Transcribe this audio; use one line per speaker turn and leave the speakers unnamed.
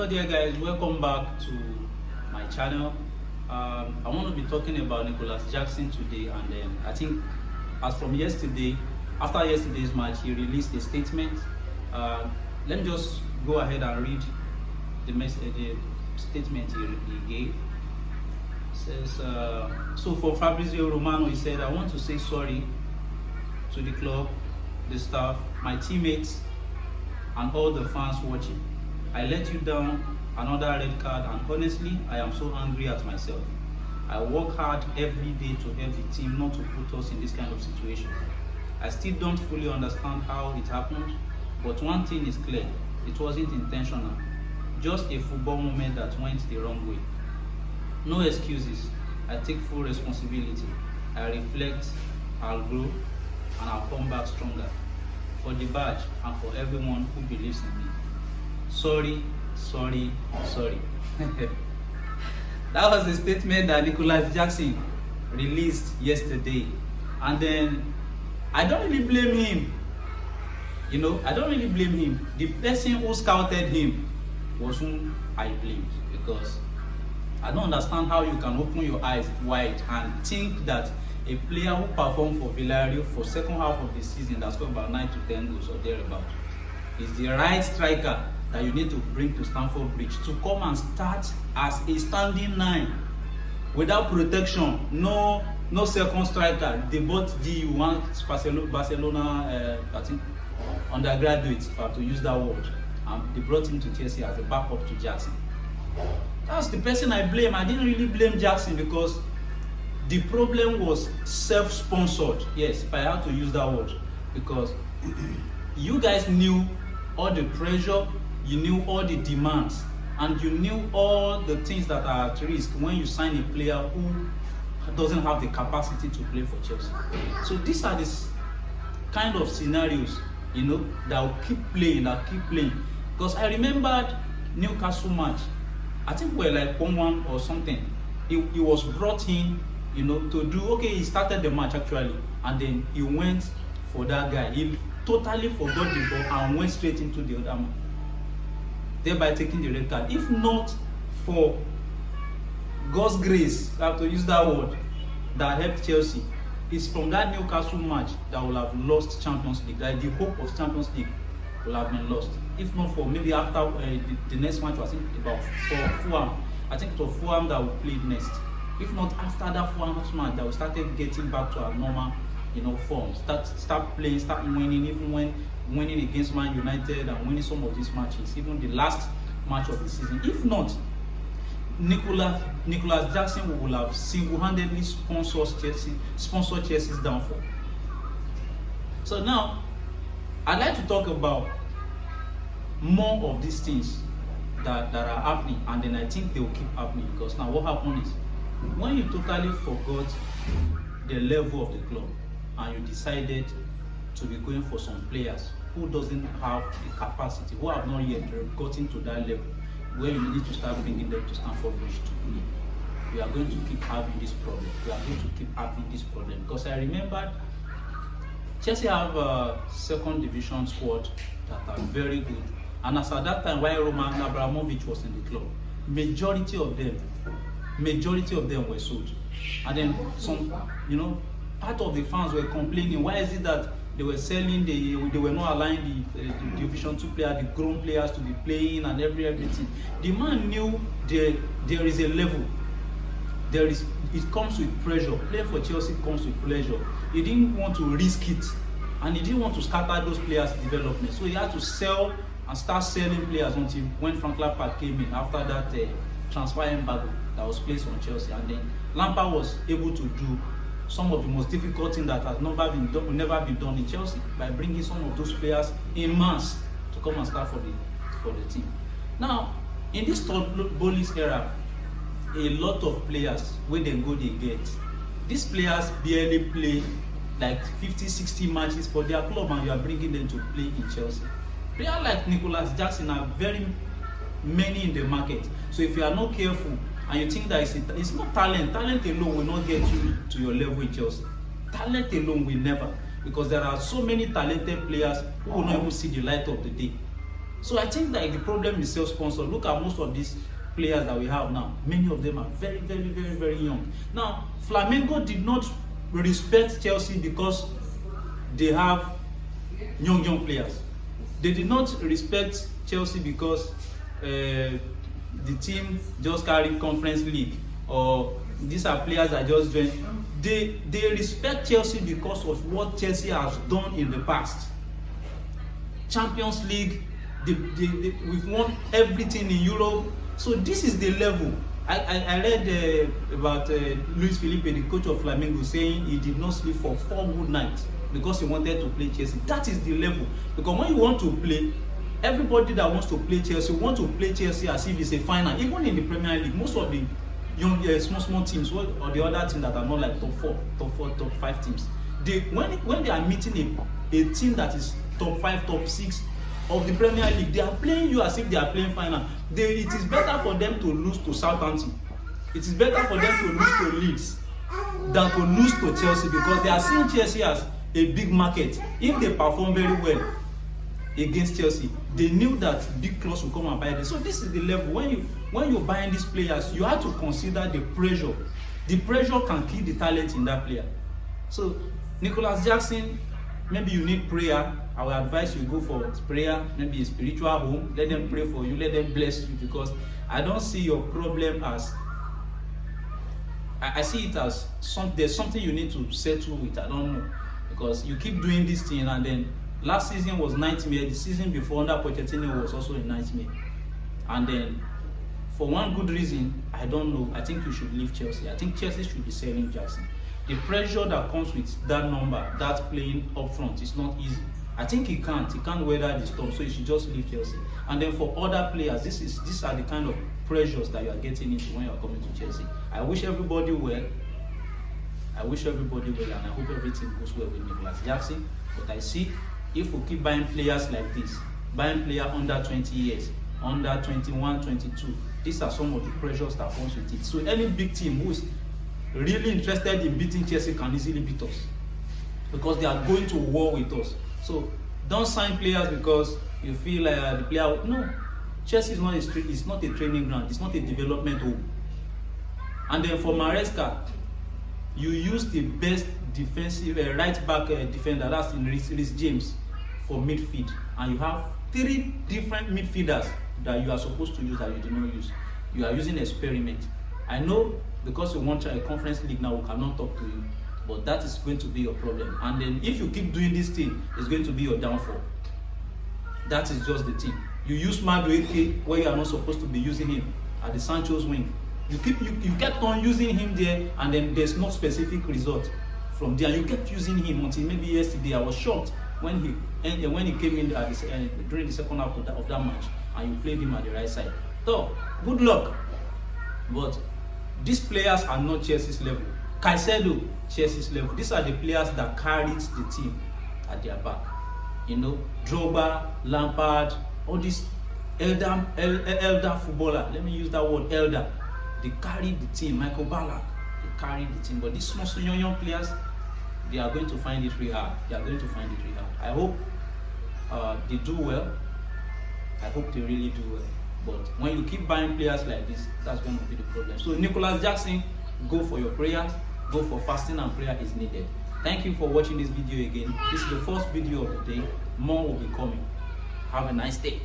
Hello there guys, welcome back to my channel. I want to be talking about Nicholas Jackson today, and then I think as from yesterday, after yesterday's match, he released a statement. Let me just go ahead and read the message, the statement he gave. It says, so for Fabrizio Romano, he said, I want to say sorry to the club, the staff, my teammates, and all the fans watching. I let you down, another red card, and honestly, I am so angry at myself. I work hard every day to help the team not to put us in this kind of situation. I still don't fully understand how it happened, but one thing is clear, it wasn't intentional. Just a football moment that went the wrong way. No excuses, I take full responsibility. I reflect, I'll grow, and I'll come back stronger. For the badge and for everyone who believes in me. Sorry. That was the statement that Nicholas Jackson released yesterday. And then I don't really blame him. I don't really blame him. The person who scouted him was whom I blamed, because I don't understand how you can open your eyes wide and think that a player who performed for Villarreal for second half of the season, that scored about 9 to 10 goals or thereabout, is the right striker that you need to bring to Stamford Bridge to come and start as a standing 9 without protection. No second striker. They bought Barcelona, I think, undergraduates, to use that word, and they brought him to Chelsea as a backup to Jackson. That's the person I blame. I didn't really blame Jackson, because the problem was self-sponsored. Yes, if I have to use that word, because you guys knew all the pressure, you knew all the demands, and you knew all the things that are at risk when you sign a player who doesn't have the capacity to play for Chelsea. So these are the kind of scenarios, that will keep playing. Because I remembered Newcastle match. I think we were like 1-1 or something. He was brought in, to do, okay, he started the match actually, and then he went for that guy. He totally forgot the ball and went straight into the other man, thereby taking the red card. If not for God's grace, I have to use that word, that helped Chelsea, it's from that Newcastle match that will have lost Champions League, that the hope of Champions League will have been lost. If not for maybe after the next match, I think about for Fulham. I think it was Fulham that we played next. If not after that Fulham match, that we started getting back to our normal, form. Start playing, start winning, even when winning against Man United and winning some of these matches, even the last match of the season. If not, Nicholas Jackson will have single-handedly sponsored Chelsea's downfall. So now, I'd like to talk about more of these things that are happening, and then I think they will keep happening, because now what happened is, when you totally forgot the level of the club and you decided to be going for some players who doesn't have the capacity, who have not yet gotten to that level where you need to start bringing them to Stamford Bridge to play, we are going to keep having this problem. Because I remembered Chelsea have a second division squad that are very good, and as at that time, while Roman Abramovich was in the club, majority of them were sold. And then some, part of the fans were complaining, why is it that they were selling, they were not allowing the Division 2 players, the grown players, to be playing and everything. The man knew there is a level. It comes with pressure. Playing for Chelsea comes with pressure. He didn't want to risk it, and he didn't want to scatter those players' development. So he had to sell and start selling players until when Frank Lampard came in after that transfer embargo that was placed on Chelsea. And then Lampard was able to do some of the most difficult thing that has never been done in Chelsea, by bringing some of those players in mass to come and start for the team. Now, in this Bolis era, a lot of players, when they go, they get. These players barely play like 50-60 matches for their club, and you are bringing them to play in Chelsea. Players like Nicholas Jackson are very many in the market. So if you are not careful, and you think that it's not talent alone will not get you to your level in Chelsea. Talent alone will never, because there are so many talented players who will not even see the light of the day. So I think that the problem is self-sponsor. Look at most of these players that we have now. Many of them are very, very, very, very young. Now, Flamengo did not respect Chelsea because they have young players. They did not respect Chelsea because the team just carried Conference League, or these are players that just joined. They respect Chelsea because of what Chelsea has done in the past. Champions League, we've won everything in Europe. So this is the level. I read about Luis Felipe, the coach of Flamengo, saying he did not sleep for 4 good nights because he wanted to play Chelsea. That is the level. Because when you want to play, everybody that wants to play Chelsea want to play Chelsea as if it's a final. Even in the Premier League, most of the young small teams or the other teams that are not like top 4, top 5 teams, when they are meeting a team that is top 5, top 6 of the Premier League, they are playing you as if they are playing final. It is better for them to lose to Southampton. It is better for them to lose to Leeds than to lose to Chelsea, because they are seeing Chelsea as a big market. If they perform very well against Chelsea, they knew that big clubs will come and buy them. So this is the level. When you're buying these players, you have to consider the pressure. The pressure can kill the talent in that player. So Nicholas Jackson, maybe you need prayer. I will advise you go for prayer, maybe a spiritual home. Let them pray for you, let them bless you, because I don't see your problem as, I see it as there's something you need to settle with. I don't know, because you keep doing this thing, and then last season was nightmare. The season before under Pochettino was also a nightmare, and then for one good reason, I don't know, I think you should leave Chelsea. I think Chelsea should be selling Jackson. The pressure that comes with that number, that playing up front, is not easy. I think he can't weather the storm, so he should just leave Chelsea. And then for other players, these are the kind of pressures that you are getting into when you are coming to Chelsea. I wish everybody well. And I hope everything goes well with Nicholas Jackson. But I see, if we keep buying players like this, buying players under 20 years, under 21, 22, these are some of the pressures that comes with it. So any big team who is really interested in beating Chelsea can easily beat us, because they are going to war with us. So don't sign players because you feel like the player. No, Chelsea is not a street. It's not a training ground. It's not a development home. And then for Maresca, you use the best defensive right back defender, that's in Reece James, for midfield, and you have 3 different midfielders that you are supposed to use that you did not use. You are using experiment. I know, because you want a Conference League now, we cannot talk to you. But that is going to be your problem. And then if you keep doing this thing, it's going to be your downfall. That is just the thing. You use Madueke where you are not supposed to be using him, at the Sancho's wing. You kept on using him there, and then there's no specific result from there. You kept using him until maybe yesterday. I was shocked when he came in during the second half of that match, and you played him at the right side. So good luck. But these players are not Chelsea's level. Caicedo, Chelsea's level. These are the players that carried the team at their back. You know, Drogba, Lampard, all these elder footballer. Let me use that word, elder. They carried the team. Michael Ballack, they carried the team. But these small young players, they are going to find it really hard. I hope they do well. I hope they really do well. But when you keep buying players like this, that's going to be the problem. So Nicholas Jackson, go for your prayers. Go for fasting, and prayer is needed. Thank you for watching this video again. This is the first video of the day. More will be coming. Have a nice day.